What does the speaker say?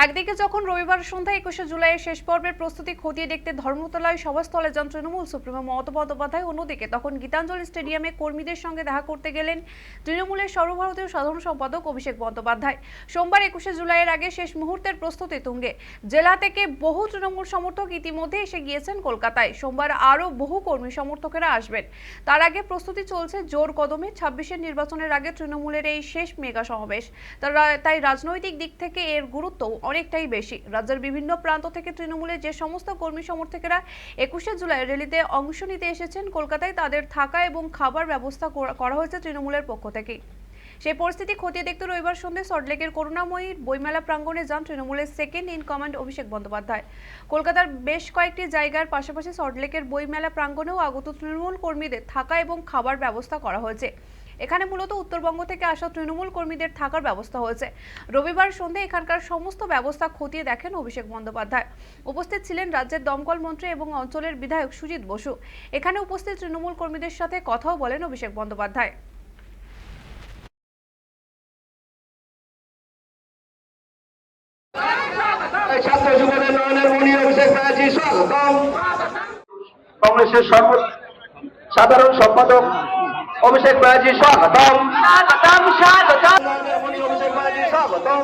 একদিকে যখন রবিবার সন্ধ্যায় 21শে জুলাইয়ের শেষ পর্বের প্রস্তুতি খতিয়ে দেখতে ধর্মতলায় সভাস্থলে যান তৃণমূল সুপ্রিমো মমতা বন্দ্যোপাধ্যায়, অন্যদিকে তখন গীতাঞ্জলি স্টেডিয়ামে কর্মীদের সঙ্গে দেখা করতে গেলেন তৃণমূলের সর্বভারতীয় সাধারণ সম্পাদক অভিষেক বন্দ্যোপাধ্যায়। সোমবার 21শে জুলাইয়ের আগে শেষ মুহূর্তের প্রস্তুতি তুঙ্গে। জেলা থেকে বহু তৃণমূল সমর্থক ইতিমধ্যে এসে গিয়েছেন কলকাতায়। সোমবার আরও বহু কর্মী সমর্থকেরা আসবেন। তার আগে প্রস্তুতি চলছে জোর কদমে। 26-এর নির্বাচনের আগে তৃণমূলের এই শেষ মেগা সমাবেশ, তাই রাজনৈতিক দিক থেকে এর গুরুত্ব অনেকটাই বেশি। রাজ্যের বিভিন্ন প্রান্ত থেকে তৃণমূলের যে সমস্ত কর্মী সমর্থকেরা 21শে জুলাই র্যালিতে অংশ নিতে এসেছেন কলকাতায়, তাদের থাকা এবং খাবার ব্যবস্থা করা হয়েছে তৃণমূলের পক্ষ থেকে। সেই পরিস্থিতি খতিয়ে দেখতে রবিবার সন্ধ্যায় সল্টলেকের করুণাময়ী বইমেলা প্রাঙ্গণে যান তৃণমূলের second in command Abhishek Bandyopadhyay. কলকাতার বেশ কয়েকটি জায়গার পাশাপাশি সল্টলেকের বইমেলা প্রাঙ্গণেও আগত তৃণমূল কর্মীদের থাকা এবং খাবার ব্যবস্থা করা হয়েছে। এখানে মূলত উত্তরবঙ্গ থেকে আসা তৃণমূল কর্মীদের থাকার ব্যবস্থা হয়েছে। রবিবার সন্ধ্যায় এখানকার সমস্ত ব্যবস্থা খতিয়ে দেখেন অভিষেক বন্দ্যোপাধ্যায়। উপস্থিত ছিলেন রাজ্যের দমকল মন্ত্রী এবং অঞ্চলের বিধায়ক সুজিত বসু। এখানে উপস্থিত তৃণমূল কর্মীদের সাথে কথাও বলেন অভিষেক বন্দ্যোপাধ্যায়। ছাত্র জীবনের নয়নের মণি অভিষেক ব্যানার্জি স্বাগতম। কংগ্রেসের সাধারণ সম্পাদক অভিষেক ব্যানার্জি স্বাগতম। অভিষেক ব্যানার্জি স্বাগতম।